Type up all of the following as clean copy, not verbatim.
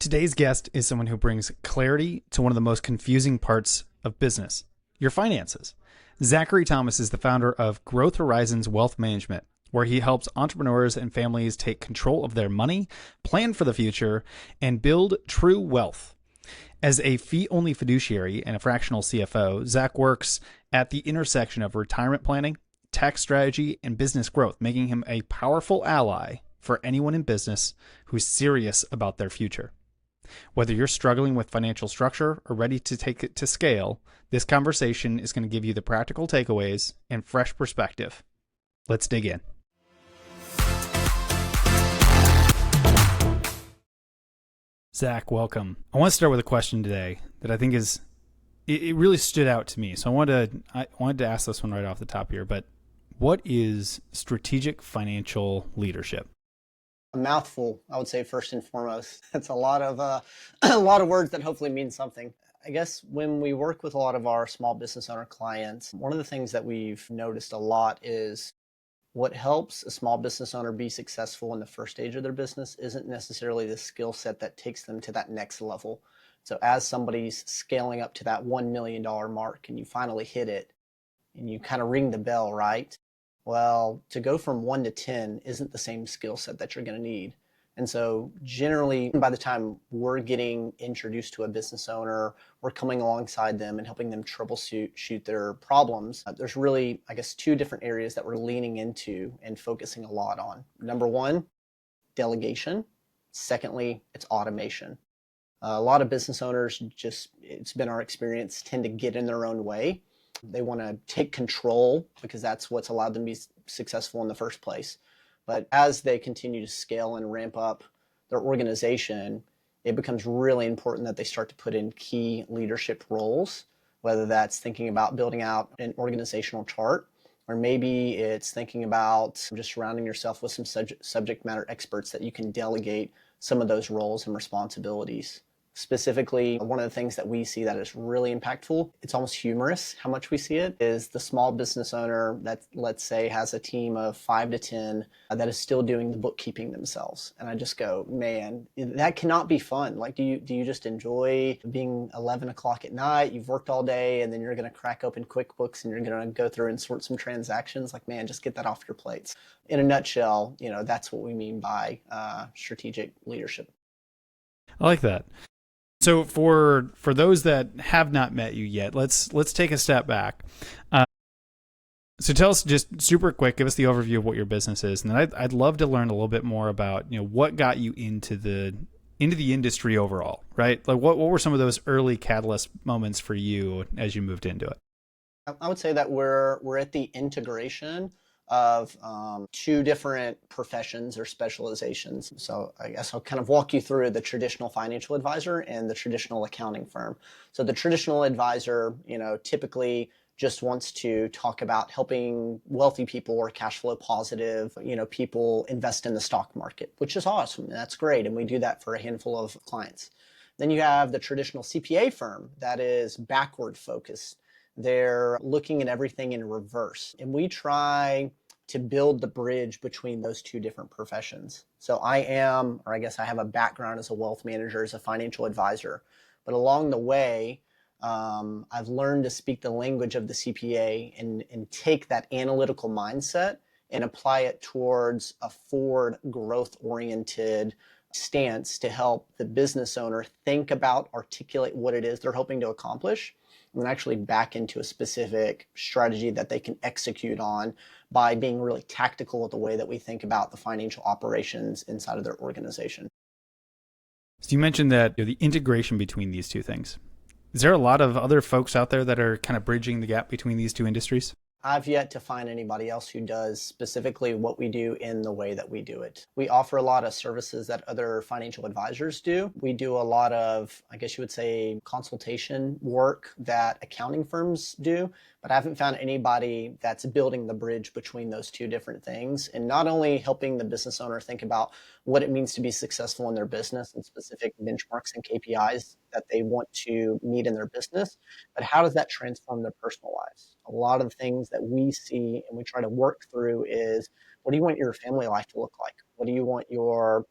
Today's guest is someone who brings clarity to one of the most confusing parts of business, your finances. Zachary Thomas is the founder of Growth Horizons Wealth Management, where he helps entrepreneurs and families take control of their money, plan for the future, and build true wealth. As a fee-only fiduciary and a fractional CFO, Zach works at the intersection of retirement planning, tax strategy, and business growth, making him a powerful ally for anyone in business who's serious about their future. Whether you're struggling with financial structure or ready to take it to scale, this conversation is going to give you the practical takeaways and fresh perspective. Let's dig in. Zach, welcome. I want to start with a question today that I think it really stood out to me. So I wanted to ask this one right off the top here, but what is strategic financial leadership? A mouthful, I would say, first and foremost. It's a lot of a lot of words that hopefully mean something. I guess when we work with a lot of our small business owner clients, one of the things that we've noticed a lot is what helps a small business owner be successful in the first stage of their business isn't necessarily the skill set that takes them to that next level. So as somebody's scaling up to that $1 million mark and you finally hit it and you kind of ring the bell, right? Well, to go from 1 to 10 isn't the same skill set that you're going to need. And so generally, by the time we're getting introduced to a business owner, we're coming alongside them and helping them troubleshoot their problems. There's really, I guess, two different areas that we're leaning into and focusing a lot on. Number one, delegation. Secondly, it's automation. A lot of business owners it's been our experience, tend to get in their own way. They want to take control because that's what's allowed them to be successful in the first place. But as they continue to scale and ramp up their organization, it becomes really important that they start to put in key leadership roles, whether that's thinking about building out an organizational chart, or maybe it's thinking about just surrounding yourself with some subject matter experts that you can delegate some of those roles and responsibilities. Specifically, one of the things that we see that is really impactful, it's almost humorous how much we see it, is the small business owner that, let's say, has a team of 5 to 10 that is still doing the bookkeeping themselves. And I just go, man, that cannot be fun. Like, do you just enjoy being 11 o'clock at night, you've worked all day, and then you're going to crack open QuickBooks and you're going to go through and sort some transactions? Like, man, just get that off your plates. In a nutshell, that's what we mean by strategic leadership. I like that. So for those that have not met you yet, let's take a step back. So tell us just super quick, give us the overview of what your business is, and then I'd love to learn a little bit more about what got you into the industry overall, right? Like what were some of those early catalyst moments for you as you moved into it? I would say that we're at the integration of two different professions or specializations. So I guess I'll kind of walk you through the traditional financial advisor and the traditional accounting firm. So the traditional advisor, typically just wants to talk about helping wealthy people or cash flow positive, people invest in the stock market, which is awesome. That's great. And we do that for a handful of clients. Then you have the traditional CPA firm that is backward focused. They're looking at everything in reverse. And we try to build the bridge between those two different professions. So I have a background as a wealth manager, as a financial advisor. But along the way, I've learned to speak the language of the CPA and take that analytical mindset and apply it towards a forward growth-oriented stance to help the business owner think about, articulate what it is they're hoping to accomplish, and then actually back into a specific strategy that they can execute on by being really tactical with the way that we think about the financial operations inside of their organization. So you mentioned that the integration between these two things. Is there a lot of other folks out there that are kind of bridging the gap between these two industries? I've yet to find anybody else who does specifically what we do in the way that we do it. We offer a lot of services that other financial advisors do. We do a lot of, I guess you would say, consultation work that accounting firms do, but I haven't found anybody that's building the bridge between those two different things and not only helping the business owner think about what it means to be successful in their business and specific benchmarks and KPIs that they want to meet in their business, but how does that transform their personal lives? A lot of the things that we see and we try to work through is, what do you want your family life to look like? What do you want your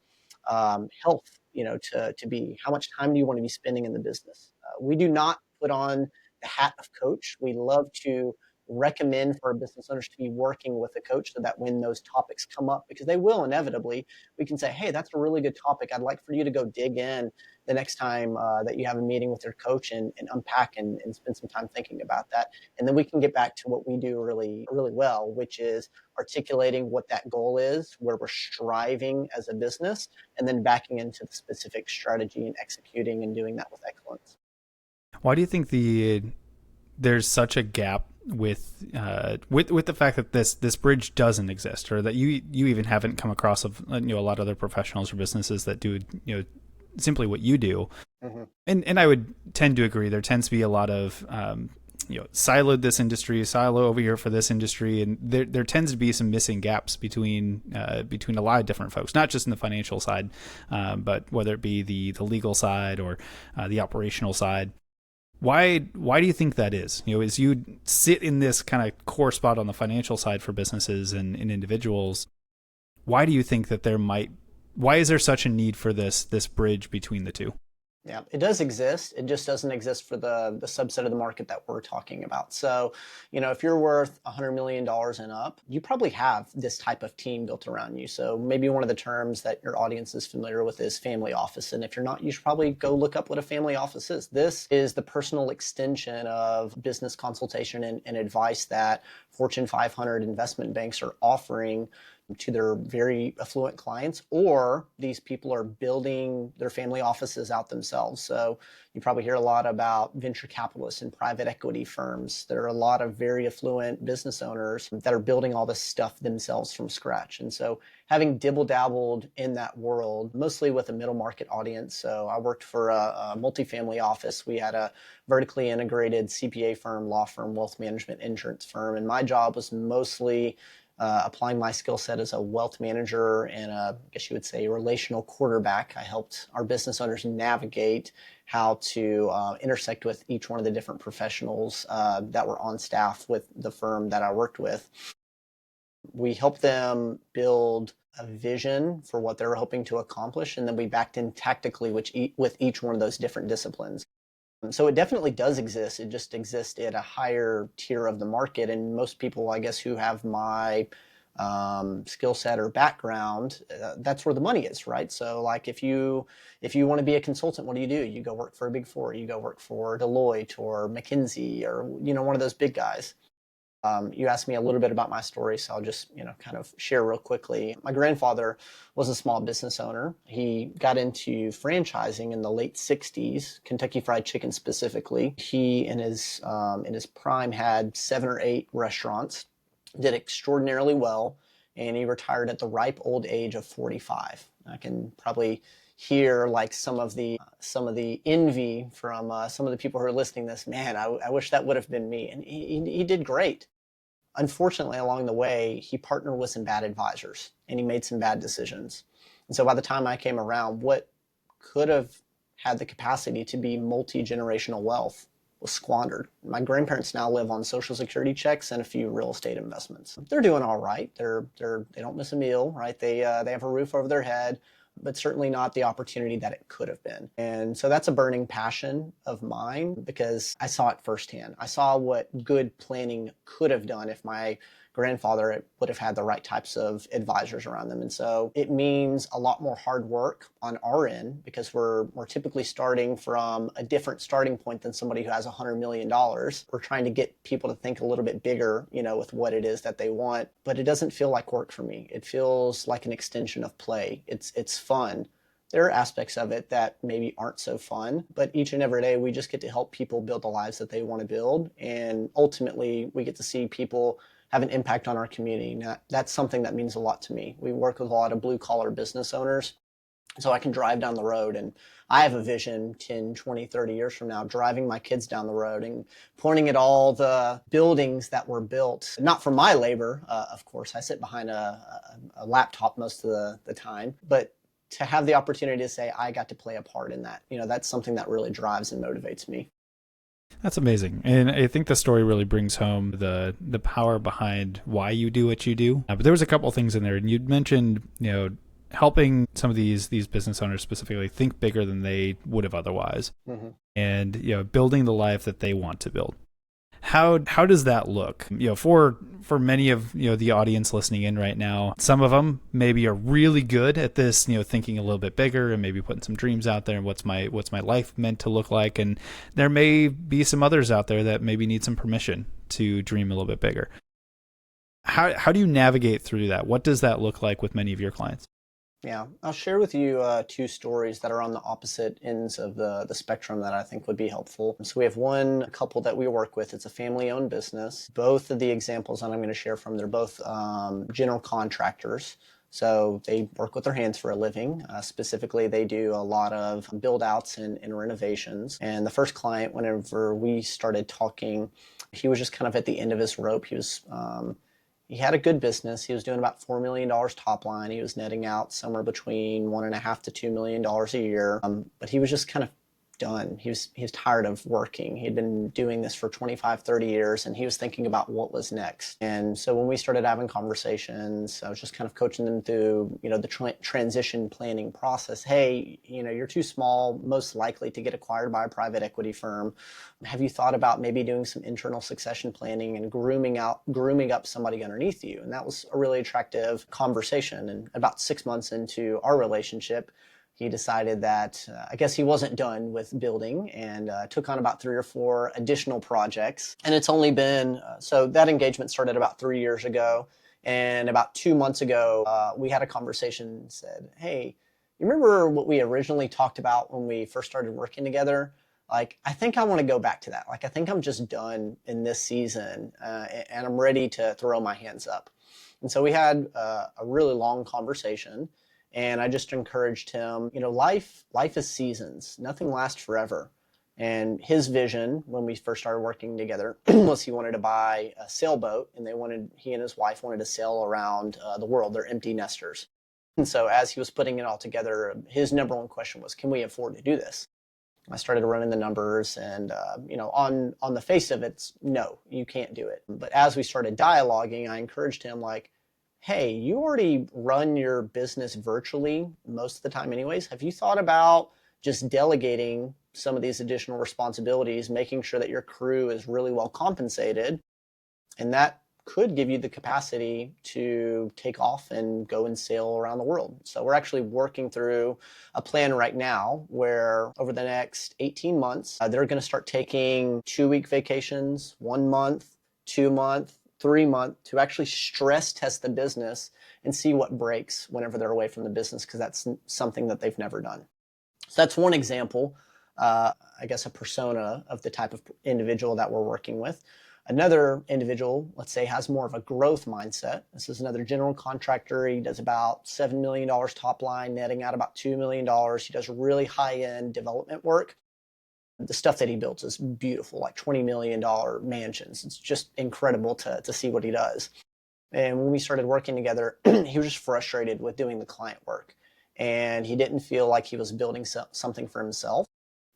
health, to be, how much time do you want to be spending in the business? We do not put on the hat of coach. We love to recommend for our business owners to be working with a coach so that when those topics come up, because they will inevitably, we can say, hey, that's a really good topic. I'd like for you to go dig in the next time that you have a meeting with your coach, and unpack and spend some time thinking about that. And then we can get back to what we do really, really well, which is articulating what that goal is, where we're striving as a business, and then backing into the specific strategy and executing and doing that with excellence. Why do you think there's such a gap with the fact that this bridge doesn't exist, or that you even haven't come across of a lot of other professionals or businesses that do simply what you do? Mm-hmm. And I would tend to agree. There tends to be a lot of siloed this industry, silo over here for this industry, and there tends to be some missing gaps between a lot of different folks, not just in the financial side, but whether it be the legal side or the operational side. Why do you think that is? As you sit in this kind of core spot on the financial side for businesses and individuals, why do you think that why is there such a need for this bridge between the two? Yeah, it does exist. It just doesn't exist for the subset of the market that we're talking about. So, if you're worth $100 million and up, you probably have this type of team built around you. So maybe one of the terms that your audience is familiar with is family office. And if you're not, you should probably go look up what a family office is. This is the personal extension of business consultation and advice that Fortune 500 investment banks are offering to their very affluent clients, or these people are building their family offices out themselves. So you probably hear a lot about venture capitalists and private equity firms. There are a lot of very affluent business owners that are building all this stuff themselves from scratch. And so having dibble-dabbled in that world, mostly with a middle market audience. So I worked for a multifamily office. We had a vertically integrated CPA firm, law firm, wealth management, insurance firm. And my job was mostly applying my skill set as a wealth manager and I guess you would say, relational quarterback. I helped our business owners navigate how to intersect with each one of the different professionals that were on staff with the firm that I worked with. We helped them build a vision for what they were hoping to accomplish, and then we backed in tactically with each one of those different disciplines. So it definitely does exist. It just exists at a higher tier of the market. And most people, I guess, who have my skill set or background, that's where the money is, right? So like if you want to be a consultant, what do? You go work for a Big Four. You go work for Deloitte or McKinsey or, one of those big guys. You asked me a little bit about my story, so I'll just, kind of share real quickly. My grandfather was a small business owner. He got into franchising in the late 60s, Kentucky Fried Chicken specifically. He, in his prime, had 7 or 8 restaurants, did extraordinarily well, and he retired at the ripe old age of 45. I can probably hear like some of the envy from some of the people who are listening to this. Man, I wish that would have been me. And he did great. Unfortunately, along the way, he partnered with some bad advisors and he made some bad decisions. And so by the time I came around, what could have had the capacity to be multi-generational wealth was squandered. My grandparents now live on Social Security checks and a few real estate investments. They're doing all right. They don't miss a meal, right? They have a roof over their head, but certainly not the opportunity that it could have been. And so that's a burning passion of mine because I saw it firsthand. I saw what good planning could have done if my grandfather would have had the right types of advisors around them. And so it means a lot more hard work on our end because we're typically starting from a different starting point than somebody who has $100 million. We're trying to get people to think a little bit bigger, with what it is that they want, but it doesn't feel like work for me. It feels like an extension of play. It's fun. There are aspects of it that maybe aren't so fun, but each and every day we just get to help people build the lives that they want to build. And ultimately we get to see people have an impact on our community. Now, that's something that means a lot to me. We work with a lot of blue collar business owners. So I can drive down the road and I have a vision 10, 20, 30 years from now, driving my kids down the road and pointing at all the buildings that were built, not from my labor, of course. I sit behind a laptop most of the time, but to have the opportunity to say, I got to play a part in that, that's something that really drives and motivates me. That's amazing. And I think the story really brings home the power behind why you do what you do. But there was a couple of things in there. And you'd mentioned, helping some of these business owners specifically think bigger than they would have otherwise, and building the life that they want to build. How does that look? For many of the audience listening in right now, some of them maybe are really good at this, thinking a little bit bigger and maybe putting some dreams out there and what's my life meant to look like. And there may be some others out there that maybe need some permission to dream a little bit bigger. How do you navigate through that? What does that look like with many of your clients? Yeah, I'll share with you two stories that are on the opposite ends of the spectrum that I think would be helpful. So we have one couple that we work with. It's a family-owned business. Both of the examples that I'm going to share from, they're both general contractors. So they work with their hands for a living. Specifically, they do a lot of build-outs and renovations. And the first client, whenever we started talking, he was just kind of at the end of his rope. He had a good business. He was doing about $4 million top line. He was netting out somewhere between $1.5 to $2 million a year. But he was just kind of done. He was tired of working. He'd been doing this for 25, 30 years, and he was thinking about what was next. And so when we started having conversations, I was just kind of coaching them through, the transition planning process. Hey, you're too small, most likely to get acquired by a private equity firm. Have you thought about maybe doing some internal succession planning and grooming up somebody underneath you? And that was a really attractive conversation. And about 6 months into our relationship, he decided that I guess he wasn't done with building, and took on about 3 or 4 additional projects. And it's only been, so that engagement started about 3 years ago. And about 2 months ago, we had a conversation and said, hey, you remember what we originally talked about when we first started working together? Like, I think I want to go back to that. Like, I think I'm just done in this season, and I'm ready to throw my hands up. And so we had a really long conversation. And I just encouraged him, life is seasons. Nothing lasts forever. And his vision when we first started working together was he wanted to buy a sailboat, and he and his wife wanted to sail around the world. They're empty nesters. And so as he was putting it all together, his number one question was, can we afford to do this? I started running the numbers, and on the face of it, no, you can't do it. But as we started dialoguing, I encouraged him, like, hey, you already run your business virtually most of the time anyways. Have you thought about just delegating some of these additional responsibilities, making sure that your crew is really well compensated? And that could give you the capacity to take off and go and sail around the world. So we're actually working through a plan right now where over the next 18 months, they're going to start taking 2-week vacations, 1 month, 2 month, 3 month, to actually stress test the business and see what breaks whenever they're away from the business, because that's something that they've never done. So that's one example, I guess a persona of the type of individual that we're working with. Another individual, let's say, has more of a growth mindset. This is another general contractor. He does about $7 million top line, netting out about $2 million. He does really high-end development work. The stuff that he builds is beautiful, like $20 million mansions. It's just incredible to see what he does. And when we started working together, he was just frustrated with doing the client work. And he didn't feel like he was building something for himself.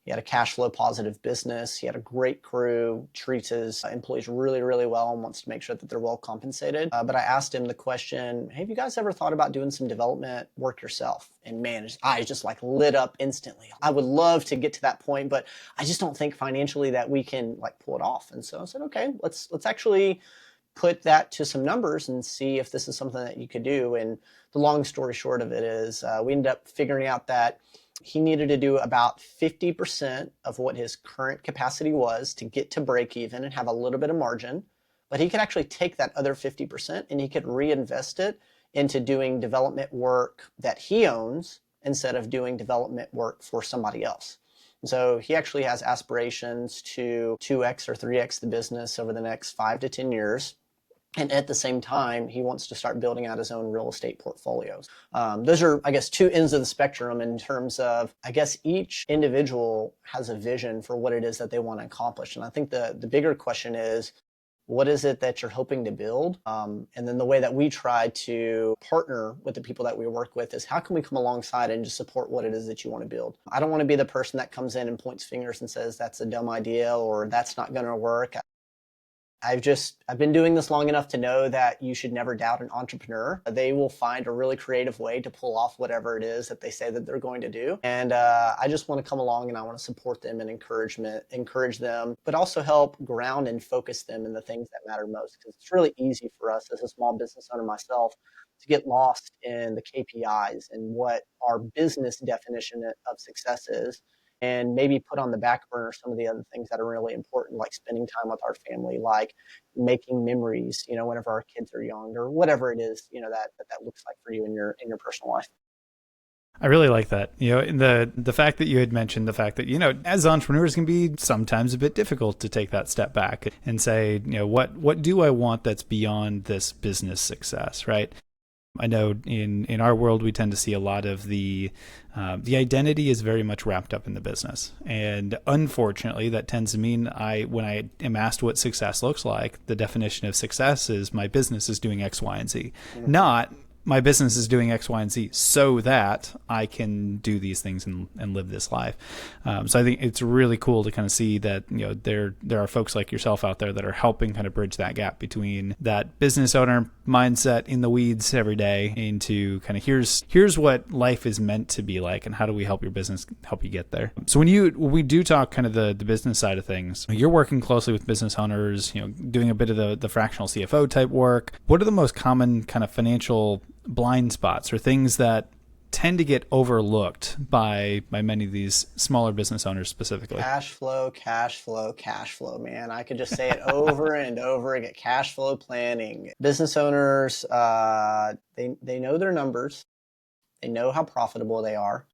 He had a cash flow positive business. He had a great crew, treats his employees really, really well, and wants to make sure that they're well compensated. But I asked him the question, hey, have you guys ever thought about doing some development work yourself? And man, his eyes just like lit up instantly. I would love to get to that point, but I just don't think financially that we can like pull it off. And so I said, okay, let's actually put that to some numbers and see if this is something that you could do. And the long story short of it is we ended up figuring out that he needed to do about 50% of what his current capacity was to get to break even and have a little bit of margin. But he could actually take that other 50% and he could reinvest it into doing development work that he owns instead of doing development work for somebody else. And so he actually has aspirations to 2x or 3x the business over the next 5 to 10 years. And at the same time, he wants to start building out his own real estate portfolios. Those are, I guess, two ends of the spectrum in terms of, I guess, each individual has a vision for what it is that they want to accomplish. And I think the bigger question is, what is it that you're hoping to build? And then the way that we try to partner with the people that we work with is how can we come alongside and just support what it is that you want to build? I don't want to be the person that comes in and points fingers and says, that's a dumb idea or that's not going to work. I've been doing this long enough to know that you should never doubt an entrepreneur. They will find a really creative way to pull off whatever it is that they say that they're going to do. And I just want to come along and I want to support them and encourage them, but also help ground and focus them in the things that matter most. Because it's really easy for us as a small business owner myself to get lost in the KPIs and what our business definition of success is, and maybe put on the back burner some of the other things that are really important, like spending time with our family, like making memories, whenever our kids are young, or whatever it is, that looks like for you in your personal life. I really like that. The fact that you had mentioned the fact that, as entrepreneurs can be sometimes a bit difficult to take that step back and say, what do I want that's beyond this business success, right? I know in our world, we tend to see a lot of the identity is very much wrapped up in the business. And unfortunately, that tends to mean when I am asked what success looks like, the definition of success is my business is doing X, Y, and Z, not my business is doing X, Y, and Z so that I can do these things and live this life. So I think it's really cool to kind of see that, there are folks like yourself out there that are helping kind of bridge that gap between that business owner mindset in the weeds every day into kind of here's what life is meant to be like and how do we help your business help you get there. So when we do talk kind of the business side of things, you're working closely with business owners, doing a bit of the fractional CFO type work. What are the most common kind of financial blind spots or things that tend to get overlooked by many of these smaller business owners specifically? Cash flow, cash flow, cash flow, man. I could just say it over and over again. Cash flow planning. Business owners, they know their numbers. They know how profitable they are.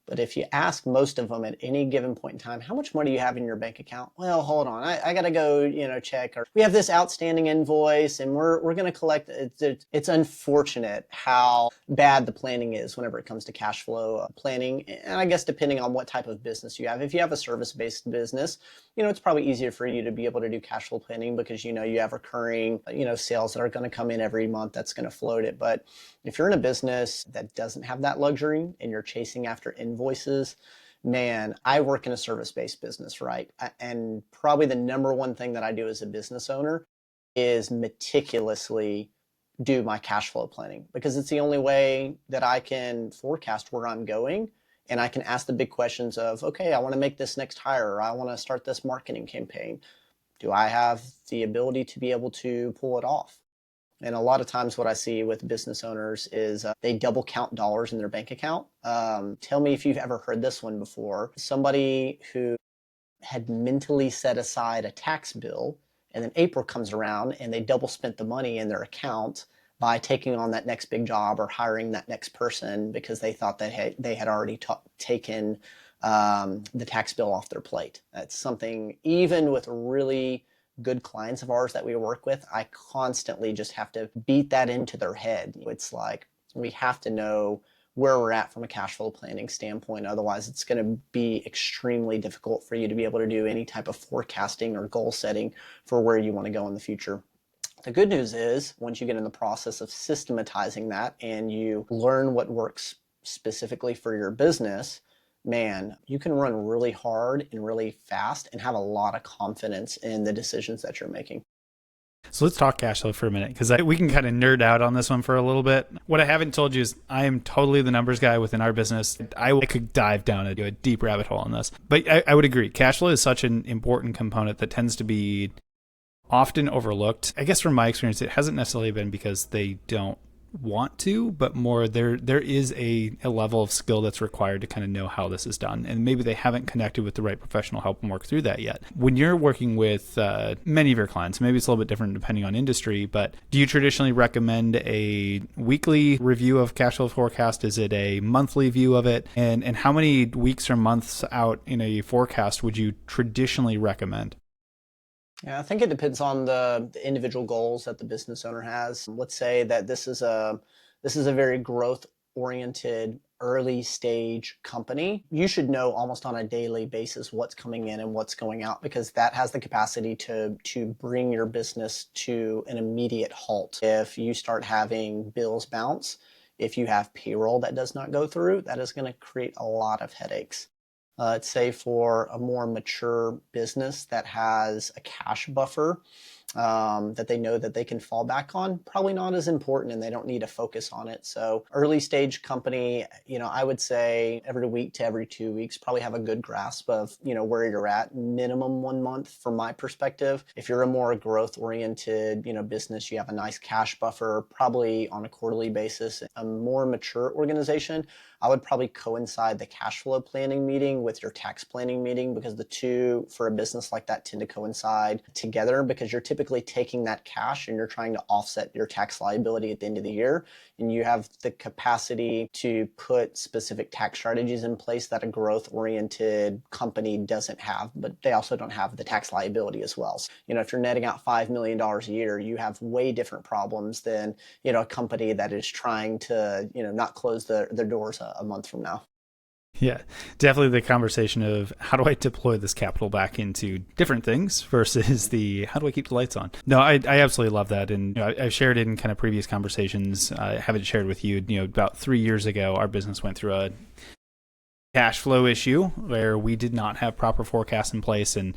But if you ask most of them at any given point in time, how much money do you have in your bank account? Well, hold on, I got to go, check. Or we have this outstanding invoice, and we're going to collect. It's unfortunate how bad the planning is whenever it comes to cash flow planning. And I guess depending on what type of business you have, if you have a service-based business, it's probably easier for you to be able to do cash flow planning because you have recurring, sales that are going to come in every month that's going to float it. But if you're in a business that doesn't have that luxury and you're chasing after invoices, man, I work in a service-based business, right? And probably the number one thing that I do as a business owner is meticulously do my cash flow planning because it's the only way that I can forecast where I'm going. And I can ask the big questions of, okay, I want to make this next hire, or I want to start this marketing campaign. Do I have the ability to be able to pull it off? And a lot of times what I see with business owners is they double count dollars in their bank account. Tell me if you've ever heard this one before. Somebody who had mentally set aside a tax bill, and then April comes around and they double spent the money in their account by taking on that next big job or hiring that next person because they thought that they had already taken the tax bill off their plate. That's something, even with really good clients of ours that we work with, I constantly just have to beat that into their head. It's like we have to know where we're at from a cash flow planning standpoint. Otherwise, it's going to be extremely difficult for you to be able to do any type of forecasting or goal setting for where you want to go in the future. The good news is once you get in the process of systematizing that and you learn what works specifically for your business, man, you can run really hard and really fast and have a lot of confidence in the decisions that you're making. So let's talk cash flow for a minute because we can kind of nerd out on this one for a little bit. What I haven't told you is I am totally the numbers guy within our business. I could dive down into a deep rabbit hole on this. But I would agree. Cash flow is such an important component that tends to be often overlooked. I guess from my experience, it hasn't necessarily been because they don't want to, but more there is a level of skill that's required to kind of know how this is done. And maybe they haven't connected with the right professional help and work through that yet. When you're working with many of your clients, maybe it's a little bit different depending on industry, but do you traditionally recommend a weekly review of cash flow forecast? Is it a monthly view of it? And how many weeks or months out in a forecast would you traditionally recommend? Yeah, I think it depends on the individual goals that the business owner has. Let's say that this is a very growth oriented early stage company. You should know almost on a daily basis what's coming in and what's going out because that has the capacity to bring your business to an immediate halt. If you start having bills bounce, if you have payroll that does not go through, that is going to create a lot of headaches. Let's say for a more mature business that has a cash buffer that they know that they can fall back on, probably not as important and they don't need to focus on it. So early stage company, I would say every week to every 2 weeks, probably have a good grasp of, where you're at, minimum 1 month from my perspective. If you're a more growth oriented, business, you have a nice cash buffer, probably on a quarterly basis. A more mature organization, I would probably coincide the cash flow planning meeting with your tax planning meeting, because the two for a business like that tend to coincide together, because you're typically taking that cash and you're trying to offset your tax liability at the end of the year. And you have the capacity to put specific tax strategies in place that a growth oriented company doesn't have, but they also don't have the tax liability as well. So, if you're netting out $5 million a year, you have way different problems than, a company that is trying to, not close their doors a month from now. Yeah, definitely the conversation of how do I deploy this capital back into different things versus the how do I keep the lights on? No, I absolutely love that. And I've shared it in kind of previous conversations. I haven't shared with you, about 3 years ago, our business went through a cash flow issue where we did not have proper forecasts in place, and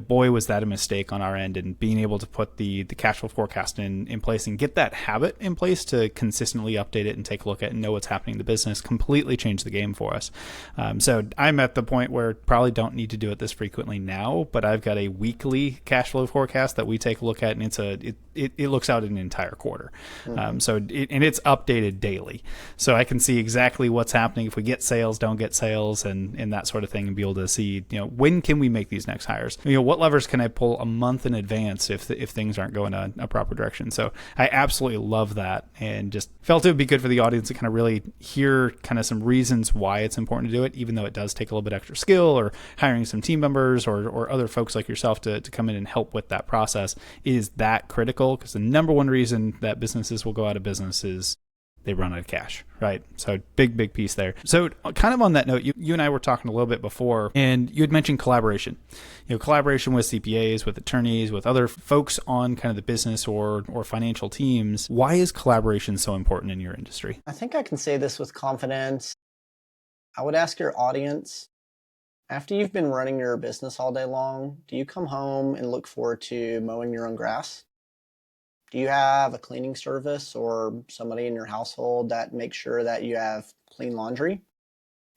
boy was that a mistake on our end. And being able to put the cash flow forecast in place and get that habit in place to consistently update it and take a look at and know what's happening in the business completely changed the game for us. So I'm at the point where probably don't need to do it this frequently now, but I've got a weekly cash flow forecast that we take a look at, and it looks out an entire quarter. Mm-hmm. And it's updated daily, so I can see exactly what's happening if we get sales, don't get sales, and that sort of thing, and be able to see, when can we make these next hires? What levers can I pull a month in advance if things aren't going a proper direction? So I absolutely love that, and just felt it would be good for the audience to kind of really hear kind of some reasons why it's important to do it, even though it does take a little bit extra skill, or hiring some team members or other folks like yourself to come in and help with that process is that critical, because the number one reason that businesses will go out of business is they run out of cash, right? So big piece there. So kind of on that note, you and I were talking a little bit before, and you had mentioned collaboration. Collaboration with CPAs, with attorneys, with other folks on kind of the business or financial teams. Why is collaboration so important in your industry? I think I can say this with confidence. I would ask your audience, after you've been running your business all day long, do you come home and look forward to mowing your own grass? Do you have a cleaning service or somebody in your household that makes sure that you have clean laundry?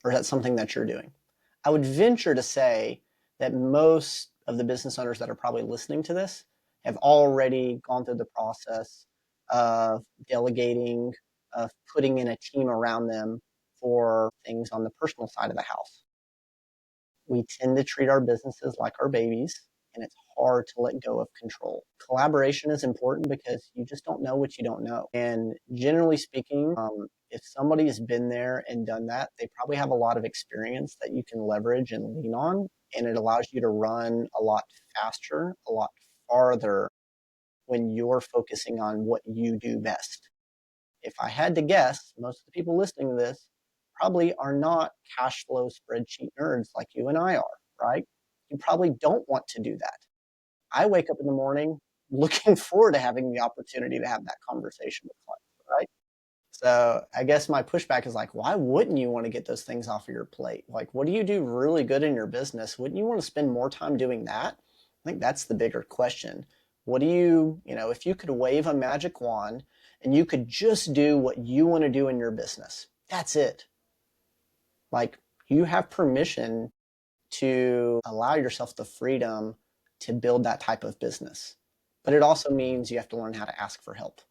Or is that something that you're doing? I would venture to say that most of the business owners that are probably listening to this have already gone through the process of delegating, of putting in a team around them for things on the personal side of the house. We tend to treat our businesses like our babies, and it's hard to let go of control. Collaboration is important because you just don't know what you don't know. And generally speaking, if somebody has been there and done that, they probably have a lot of experience that you can leverage and lean on, and it allows you to run a lot faster, a lot farther when you're focusing on what you do best. If I had to guess, most of the people listening to this probably are not cash flow spreadsheet nerds like you and I are, right? You probably don't want to do that. I wake up in the morning looking forward to having the opportunity to have that conversation with clients, right? So I guess my pushback is like, why wouldn't you want to get those things off of your plate? Like, what do you do really good in your business? Wouldn't you want to spend more time doing that? I think that's the bigger question. What do you, if you could wave a magic wand and you could just do what you want to do in your business, that's it. Like, you have permission to allow yourself the freedom to build that type of business. But it also means you have to learn how to ask for help,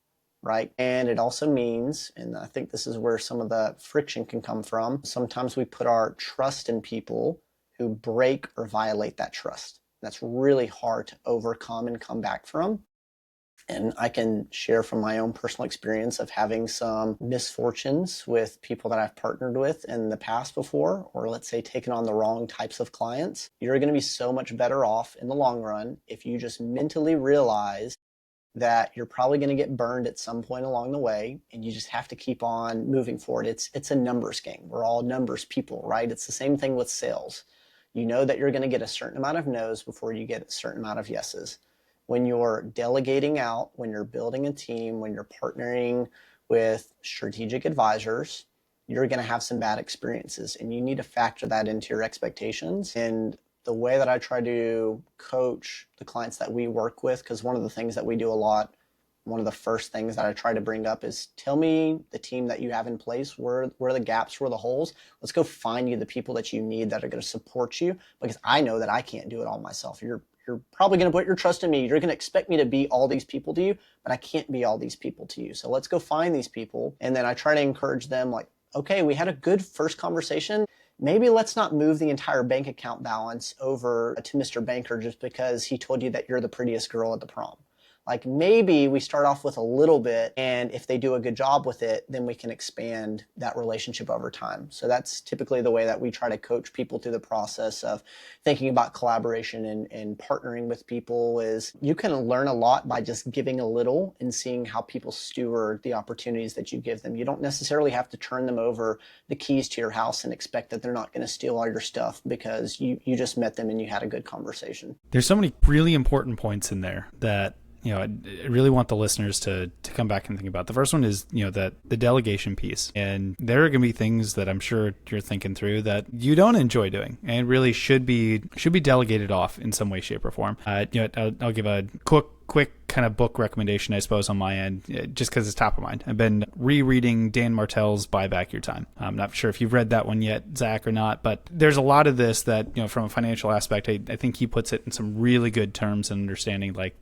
right? And it also means, and I think this is where some of the friction can come from, sometimes we put our trust in people who break or violate that trust. That's really hard to overcome and come back from. And I can share from my own personal experience of having some misfortunes with people that I've partnered with in the past before, or let's say taken on the wrong types of clients. You're going to be so much better off in the long run if you just mentally realize that you're probably going to get burned at some point along the way, and you just have to keep on moving forward. It's a numbers game. We're all numbers people, right? It's the same thing with sales. You know that you're going to get a certain amount of no's before you get a certain amount of yeses. When you're delegating out, when you're building a team, when you're partnering with strategic advisors, you're going to have some bad experiences, and you need to factor that into your expectations. And the way that I try to coach the clients that we work with, because one of the things that we do a lot, one of the first things that I try to bring up is, tell me the team that you have in place, where are the gaps, where are the holes. Let's go find you the people that you need that are going to support you, because I know that I can't do it all myself. You're probably going to put your trust in me. You're going to expect me to be all these people to you, but I can't be all these people to you. So let's go find these people. And then I try to encourage them, like, okay, we had a good first conversation. Maybe let's not move the entire bank account balance over to Mr. Banker just because he told you that you're the prettiest girl at the prom. Like, maybe we start off with a little bit, and if they do a good job with it, then we can expand that relationship over time. So that's typically the way that we try to coach people through the process of thinking about collaboration and partnering with people. Is you can learn a lot by just giving a little and seeing how people steward the opportunities that you give them. You don't necessarily have to turn them over the keys to your house and expect that they're not going to steal all your stuff because you just met them and you had a good conversation. There's so many really important points in there that I really want the listeners to come back and think about. The first one is, that the delegation piece. And there are going to be things that I'm sure you're thinking through that you don't enjoy doing and really should be delegated off in some way, shape, or form. I'll give a quick kind of book recommendation, I suppose, on my end, just because it's top of mind. I've been rereading Dan Martell's Buy Back Your Time. I'm not sure if you've read that one yet, Zach, or not, but there's a lot of this that, from a financial aspect, I think he puts it in some really good terms and understanding, like,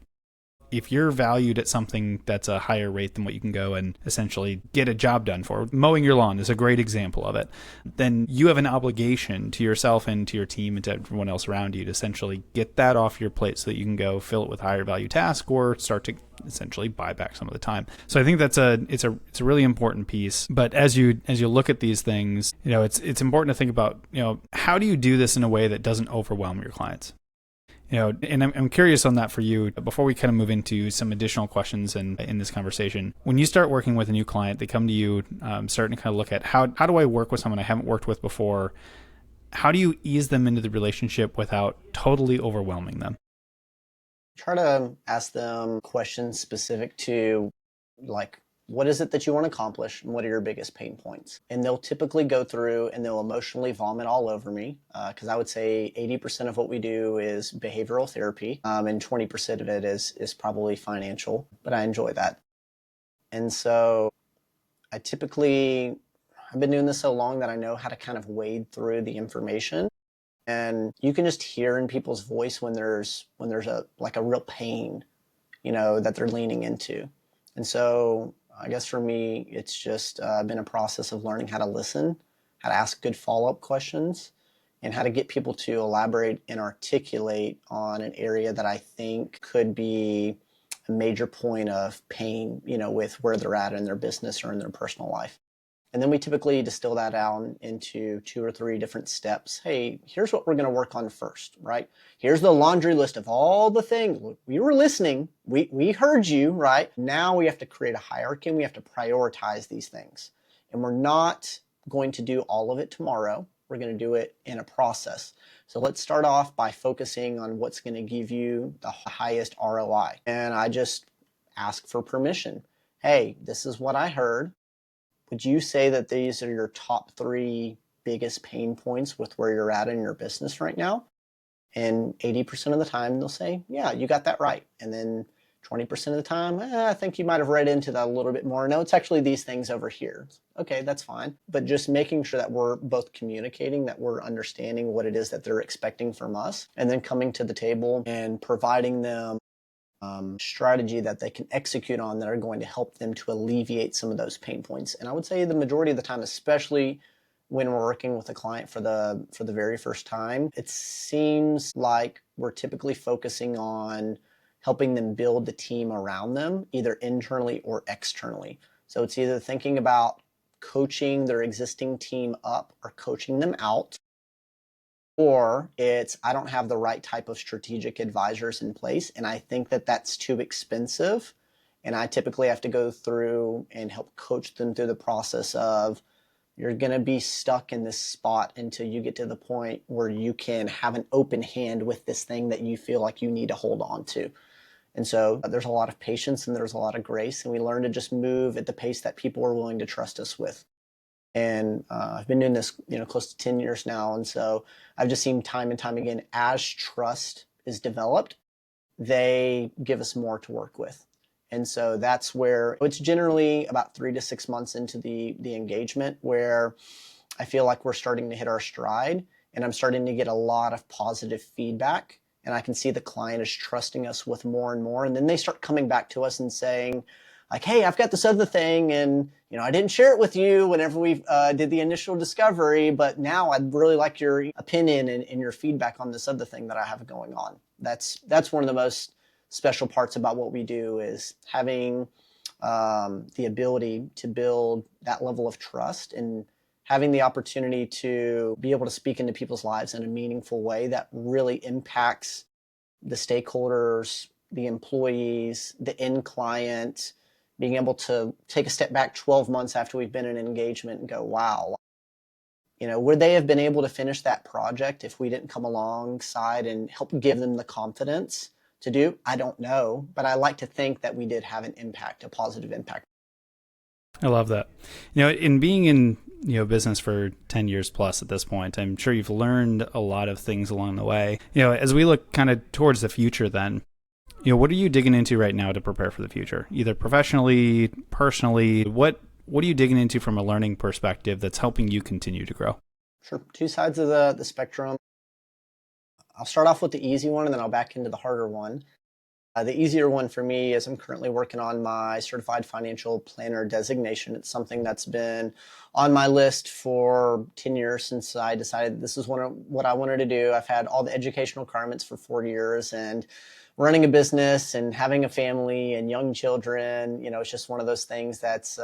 if you're valued at something that's a higher rate than what you can go and essentially get a job done for, mowing your lawn is a great example of it, then you have an obligation to yourself and to your team and to everyone else around you to essentially get that off your plate so that you can go fill it with higher value tasks or start to essentially buy back some of the time. So I think it's a really important piece. But as you look at these things, it's important to think about, how do you do this in a way that doesn't overwhelm your clients? And I'm curious on that for you. Before we kind of move into some additional questions in this conversation, when you start working with a new client, they come to you, starting to kind of look at how do I work with someone I haven't worked with before? How do you ease them into the relationship without totally overwhelming them? Try to ask them questions specific to, like, what is it that you want to accomplish and what are your biggest pain points? And they'll typically go through and they'll emotionally vomit all over me, because I would say 80% of what we do is behavioral therapy, and 20% of it is probably financial, but I enjoy that. And so I've been doing this so long that I know how to kind of wade through the information. And you can just hear in people's voice when there's a real pain, that they're leaning into. And so I guess for me, it's just been a process of learning how to listen, how to ask good follow-up questions, and how to get people to elaborate and articulate on an area that I think could be a major point of pain, with where they're at in their business or in their personal life. And then we typically distill that down into 2 or 3 different steps. Hey, here's what we're going to work on first, right? Here's the laundry list of all the things. We were listening. We heard you, right? Now we have to create a hierarchy and we have to prioritize these things. And we're not going to do all of it tomorrow. We're going to do it in a process. So let's start off by focusing on what's going to give you the highest ROI. And I just ask for permission. Hey, this is what I heard. Would you say that these are your top 3 biggest pain points with where you're at in your business right now? And 80% of the time they'll say, yeah, you got that right. And then 20% of the time, I think you might have read into that a little bit more. No, it's actually these things over here. Okay, that's fine. But just making sure that we're both communicating, that we're understanding what it is that they're expecting from us, and then coming to the table and providing them strategy that they can execute on that are going to help them to alleviate some of those pain points. And I would say the majority of the time, especially when we're working with a client for the very first time, it seems like we're typically focusing on helping them build the team around them, either internally or externally. So it's either thinking about coaching their existing team up or coaching them out, or it's, I don't have the right type of strategic advisors in place, and I think that that's too expensive. And I typically have to go through and help coach them through the process of, you're going to be stuck in this spot until you get to the point where you can have an open hand with this thing that you feel like you need to hold on to. And so there's a lot of patience and there's a lot of grace, and we learn to just move at the pace that people are willing to trust us with. And I've been doing this, close to 10 years now. And so I've just seen time and time again, as trust is developed, they give us more to work with. And so that's where it's generally about 3 to 6 months into the engagement where I feel like we're starting to hit our stride, and I'm starting to get a lot of positive feedback. And I can see the client is trusting us with more and more. And then they start coming back to us and saying, like, hey, I've got this other thing, and I didn't share it with you whenever we did the initial discovery, but now I'd really like your opinion and your feedback on this other thing that I have going on. That's one of the most special parts about what we do, is having the ability to build that level of trust and having the opportunity to be able to speak into people's lives in a meaningful way that really impacts the stakeholders, the employees, the end client, being able to take a step back 12 months after we've been in an engagement and go, wow, would they have been able to finish that project if we didn't come alongside and help give them the confidence to do? I don't know, but I like to think that we did have an impact, a positive impact. I love that. In being in business for 10 years plus at this point, I'm sure you've learned a lot of things along the way. As we look kind of towards the future then, what are you digging into right now to prepare for the future? Either professionally, personally, what are you digging into from a learning perspective that's helping you continue to grow? Sure. Two sides of the spectrum. I'll start off with the easy one, and then I'll back into the harder one. The easier one for me is I'm currently working on my certified financial planner designation. It's something that's been on my list for 10 years since I decided this is what I wanted to do. I've had all the educational requirements for 4 years, and running a business and having a family and young children, it's just one of those things that's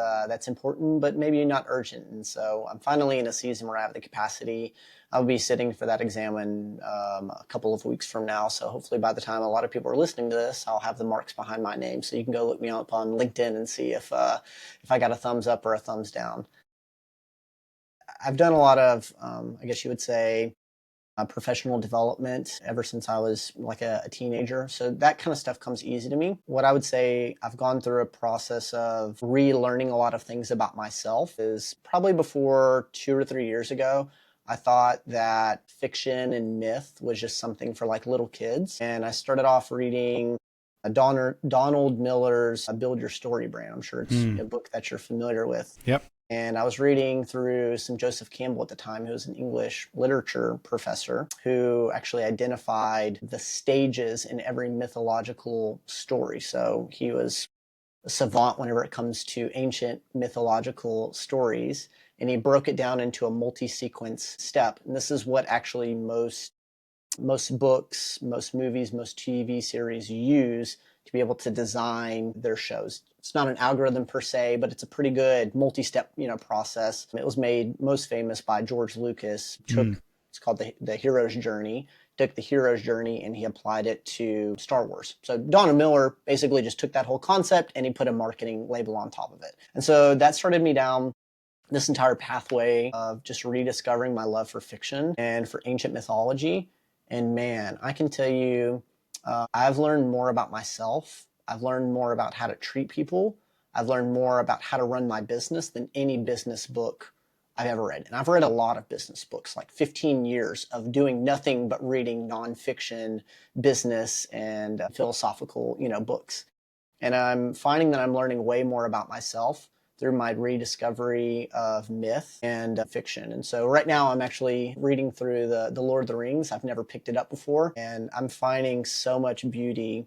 important, but maybe not urgent. And so I'm finally in a season where I have the capacity. I'll be sitting for that exam in a couple of weeks from now. So hopefully by the time a lot of people are listening to this, I'll have the marks behind my name. So you can go look me up on LinkedIn and see if I got a thumbs up or a thumbs down. I've done a lot of, I guess you would say, professional development ever since I was like a teenager. So that kind of stuff comes easy to me. What I would say I've gone through a process of relearning a lot of things about myself is probably before 2 or 3 years ago. I thought that fiction and myth was just something for like little kids. And I started off reading Donald Miller's Build Your Story Brand. I'm sure it's a book that you're familiar with. Yep. And I was reading through some Joseph Campbell at the time, who was an English literature professor, who actually identified the stages in every mythological story. So he was a savant whenever it comes to ancient mythological stories. And he broke it down into a multi-sequence step. And this is what actually most books, most movies, most TV series use to be able to design their shows. It's not an algorithm per se, but it's a pretty good multi-step, process. It was made most famous by George Lucas. It's called the hero's journey. Took the hero's journey and he applied it to Star Wars. So Donald Miller basically just took that whole concept and he put a marketing label on top of it. And so that started me down this entire pathway of just rediscovering my love for fiction and for ancient mythology. And man, I can tell you, I've learned more about myself. I've learned more about how to treat people. I've learned more about how to run my business than any business book I've ever read. And I've read a lot of business books, like 15 years of doing nothing but reading nonfiction, business, and philosophical, books. And I'm finding that I'm learning way more about myself through my rediscovery of myth and fiction. And so right now I'm actually reading through the Lord of the Rings. I've never picked it up before. And I'm finding so much beauty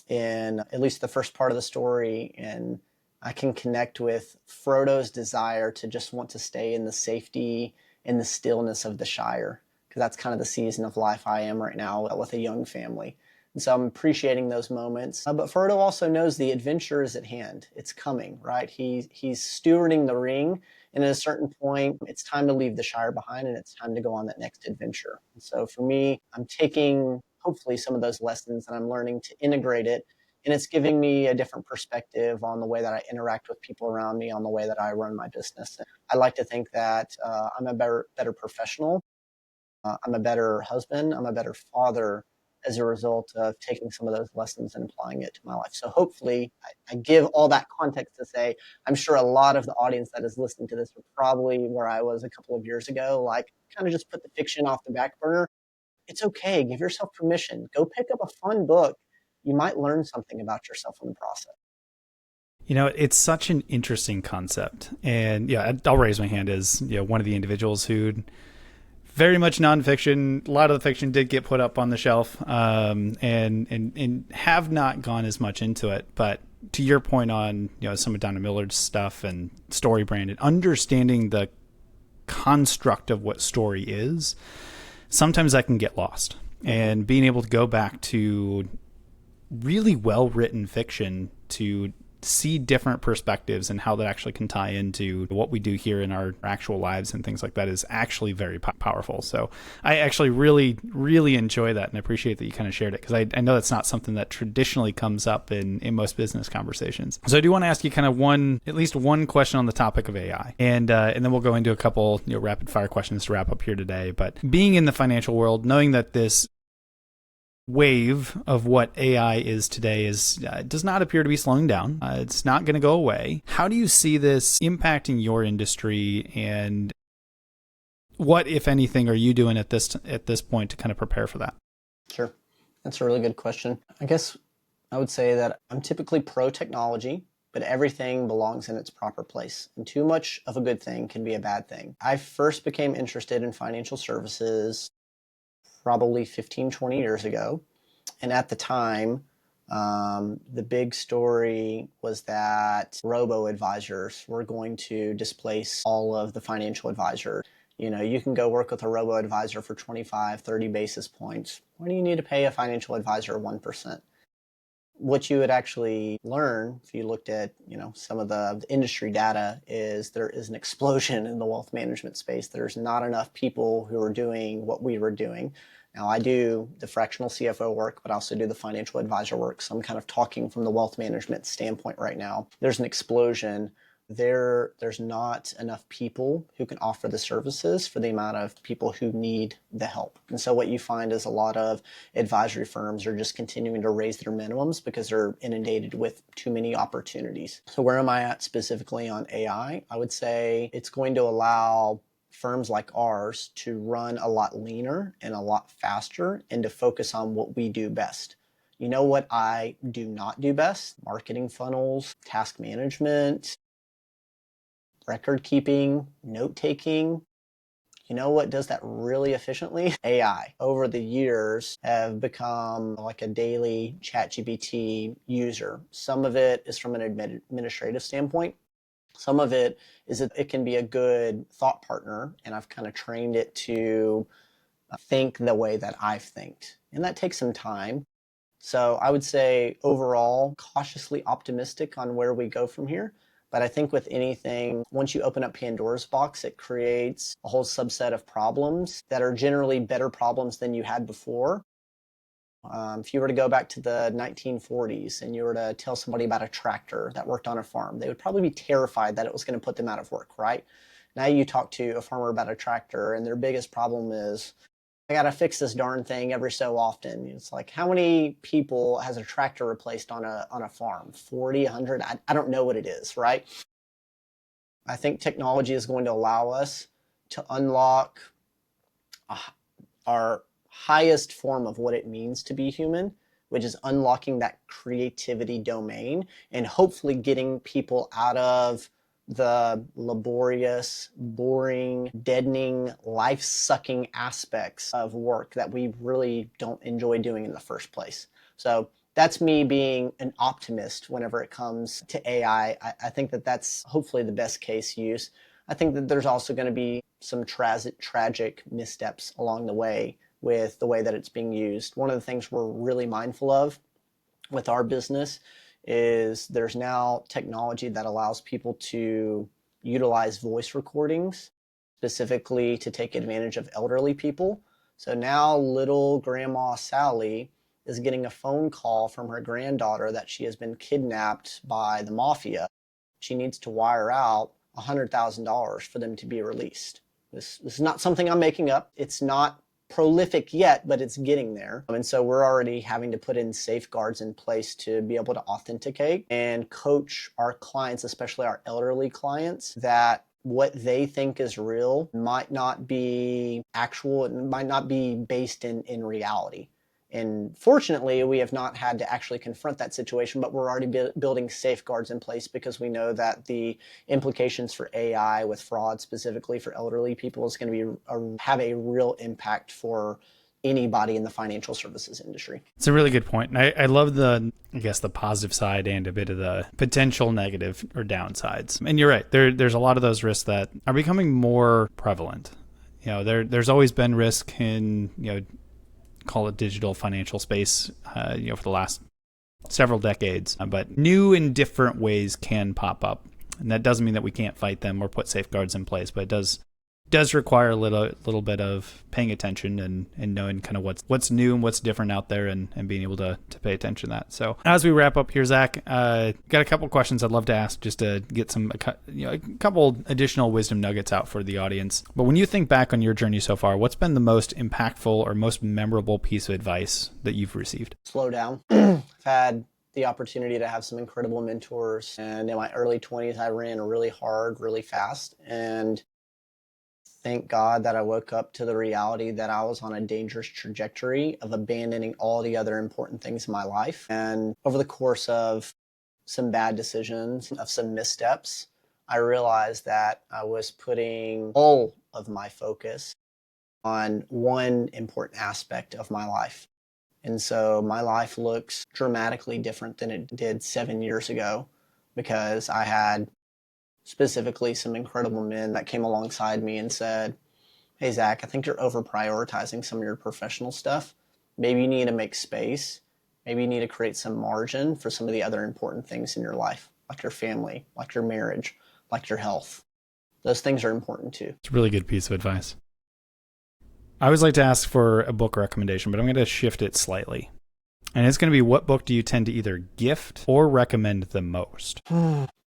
in at least the first part of the story. And I can connect with Frodo's desire to just want to stay in the safety and the stillness of the Shire, because that's kind of the season of life I am right now with a young family. And so I'm appreciating those moments. But Frodo also knows the adventure is at hand. It's coming, right? He's stewarding the ring. And at a certain point, it's time to leave the Shire behind and it's time to go on that next adventure. And so for me, I'm taking hopefully some of those lessons and I'm learning to integrate it. And it's giving me a different perspective on the way that I interact with people around me, on the way that I run my business. I like to think that I'm a better professional. I'm a better husband. I'm a better father as a result of taking some of those lessons and applying it to my life. So hopefully I give all that context to say, I'm sure a lot of the audience that is listening to this are probably where I was a couple of years ago, like kind of just put the fiction off the back burner. It's okay. Give yourself permission. Go pick up a fun book. You might learn something about yourself in the process. It's such an interesting concept. And yeah, I'll raise my hand as one of the individuals who very much nonfiction. A lot of the fiction did get put up on the shelf, and have not gone as much into it. But to your point on some of Donna Millard's stuff and story branded, understanding the construct of what story is, sometimes I can get lost. And being able to go back to really well written fiction to see different perspectives and how that actually can tie into what we do here in our actual lives and things like that is actually very powerful. So I actually really, really enjoy that and appreciate that you kind of shared it, because I know that's not something that traditionally comes up in most business conversations. So I do want to ask you kind of at least one question on the topic of AI, and then we'll go into a couple rapid fire questions to wrap up here today. But being in the financial world, knowing that this wave of what AI is today does not appear to be slowing down. It's not going to go away. How do you see this impacting your industry, and what, if anything, are you doing at this point to kind of prepare for that? Sure. That's a really good question. I guess I would say that I'm typically pro technology, but everything belongs in its proper place. And too much of a good thing can be a bad thing. I first became interested in financial services probably 15, 20 years ago. And at the time, the big story was that robo-advisors were going to displace all of the financial advisors. You can go work with a robo-advisor for 25, 30 basis points. Why do you need to pay a financial advisor 1%? What you would actually learn if you looked at, some of the industry data is there is an explosion in the wealth management space. There's not enough people who are doing what we were doing. Now, I do the fractional CFO work, but I also do the financial advisor work. So I'm kind of talking from the wealth management standpoint right now. There's an explosion. There's not enough people who can offer the services for the amount of people who need the help. And so what you find is a lot of advisory firms are just continuing to raise their minimums because they're inundated with too many opportunities. So where am I at specifically on AI? I would say it's going to allow firms like ours to run a lot leaner and a lot faster and to focus on what we do best. You know what I do not do best? Marketing funnels, task management, record keeping, note taking. You know what does that really efficiently? AI. Over the years have become like a daily ChatGPT user. Some of it is from an administrative standpoint. Some of it is that it can be a good thought partner, and I've kind of trained it to think the way that I've thinked. And that takes some time. So I would say overall, cautiously optimistic on where we go from here. But I think with anything, once you open up Pandora's box, it creates a whole subset of problems that are generally better problems than you had before. If you were to go back to the 1940s and you were to tell somebody about a tractor that worked on a farm, they would probably be terrified that it was going to put them out of work, right? Now you talk to a farmer about a tractor and their biggest problem is, I got to fix this darn thing every so often. It's like, how many people has a tractor replaced on a farm? 40, 100? I don't know what it is, right? I think technology is going to allow us to unlock our highest form of what it means to be human, which is unlocking that creativity domain and hopefully getting people out of the laborious, boring, deadening, life-sucking aspects of work that we really don't enjoy doing in the first place. So that's me being an optimist whenever it comes to AI. I think that that's hopefully the best case use. I think that there's also going to be some tragic missteps along the way with the way that it's being used. One of the things we're really mindful of with our business is there's now technology that allows people to utilize voice recordings specifically to take advantage of elderly people. So now little Grandma Sally is getting a phone call from her granddaughter that she has been kidnapped by the mafia. She needs to wire out $100,000 for them to be released. This is not something I'm making up. It's not prolific yet, but it's getting there. And so we're already having to put in safeguards in place to be able to authenticate and coach our clients, especially our elderly clients, that what they think is real might not be actual, it might not be based in reality. And fortunately, we have not had to actually confront that situation, but we're already building safeguards in place because we know that the implications for AI with fraud, specifically for elderly people, is going to be have a real impact for anybody in the financial services industry. It's a really good point. And I love the positive side and a bit of the potential negative or downsides. And you're right. There's a lot of those risks that are becoming more prevalent. There's always been risk in, call it digital financial space, for the last several decades, but new and different ways can pop up. And that doesn't mean that we can't fight them or put safeguards in place, but it does require a little bit of paying attention and knowing kind of what's new and what's different out there and being able to pay attention to that. So as we wrap up here, Zach, got a couple questions I'd love to ask just to get a couple additional wisdom nuggets out for the audience. But when you think back on your journey so far, what's been the most impactful or most memorable piece of advice that you've received? Slow down. I've had the opportunity to have some incredible mentors, and in my early 20s, I ran really hard, really fast, and thank God that I woke up to the reality that I was on a dangerous trajectory of abandoning all the other important things in my life. And over the course of some bad decisions, of some missteps, I realized that I was putting all of my focus on one important aspect of my life. And so my life looks dramatically different than it did 7 years ago because I had specifically some incredible men that came alongside me and said, hey, Zach, I think you're over prioritizing some of your professional stuff. Maybe you need to make space. Maybe you need to create some margin for some of the other important things in your life, like your family, like your marriage, like your health. Those things are important too. It's a really good piece of advice. I always like to ask for a book recommendation, but I'm going to shift it slightly. And it's going to be, what book do you tend to either gift or recommend the most?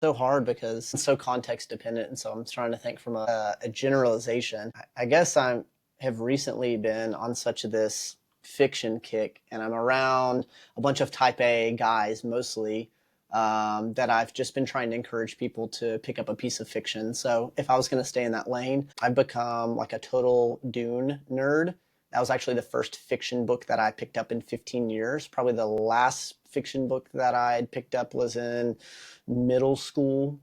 So hard because it's so context dependent, and so I'm trying to think from a generalization. I guess I have recently been on such this fiction kick, and I'm around a bunch of type A guys mostly that I've just been trying to encourage people to pick up a piece of fiction. So if I was going to stay in that lane, I've become like a total Dune nerd. That was actually the first fiction book that I picked up in 15 years. Probably the last fiction book that I had picked up was in middle school,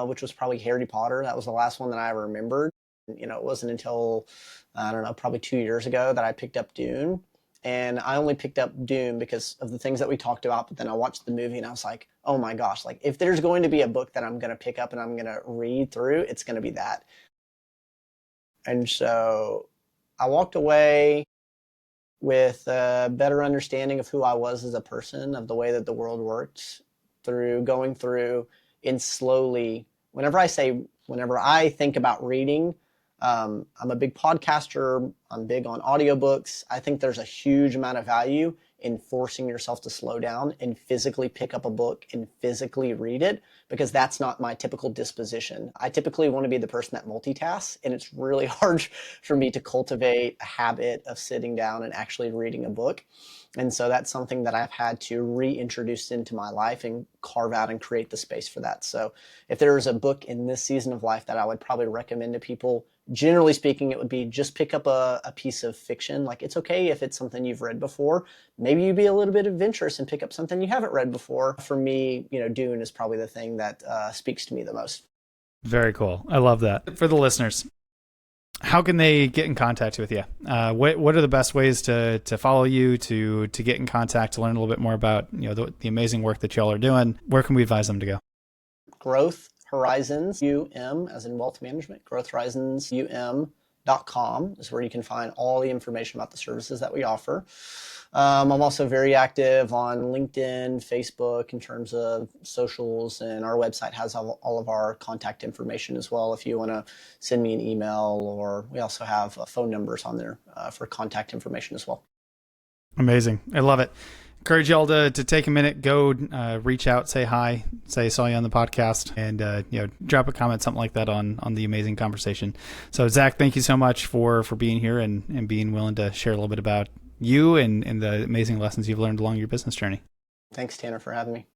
which was probably Harry Potter. That was the last one that I remembered. It wasn't until, I don't know, probably 2 years ago that I picked up Dune. And I only picked up Dune because of the things that we talked about, but then I watched the movie and I was like, oh my gosh, like if there's going to be a book that I'm going to pick up and I'm going to read through, it's going to be that. And so I walked away with a better understanding of who I was as a person, of the way that the world works, through going through and slowly, whenever I think about reading, I'm a big podcaster, I'm big on audiobooks. I think there's a huge amount of value in forcing yourself to slow down and physically pick up a book and physically read it, because that's not my typical disposition. I typically want to be the person that multitasks, and it's really hard for me to cultivate a habit of sitting down and actually reading a book. And so that's something that I've had to reintroduce into my life and carve out and create the space for that. So if there was a book in this season of life that I would probably recommend to people, generally speaking, it would be just pick up a piece of fiction. Like, it's okay if it's something you've read before. Maybe you be a little bit adventurous and pick up something you haven't read before. For me, Dune is probably the thing that speaks to me the most. Very cool. I love that. For the listeners, how can they get in contact with you? What are the best ways to follow you, to get in contact, to learn a little bit more about the amazing work that y'all are doing? Where can we advise them to go? Growth Horizons, as in wealth management, growthhorizonsum.com is where you can find all the information about the services that we offer. I'm also very active on LinkedIn, Facebook in terms of socials, and our website has all of our contact information as well if you want to send me an email, or we also have phone numbers on there for contact information as well. Amazing. I love it. encourage y'all to take a minute, go reach out, say hi, say saw you on the podcast, and drop a comment, something like that on the amazing conversation. So Zach, thank you so much for being here and being willing to share a little bit about you and the amazing lessons you've learned along your business journey. Thanks, Tanner, for having me.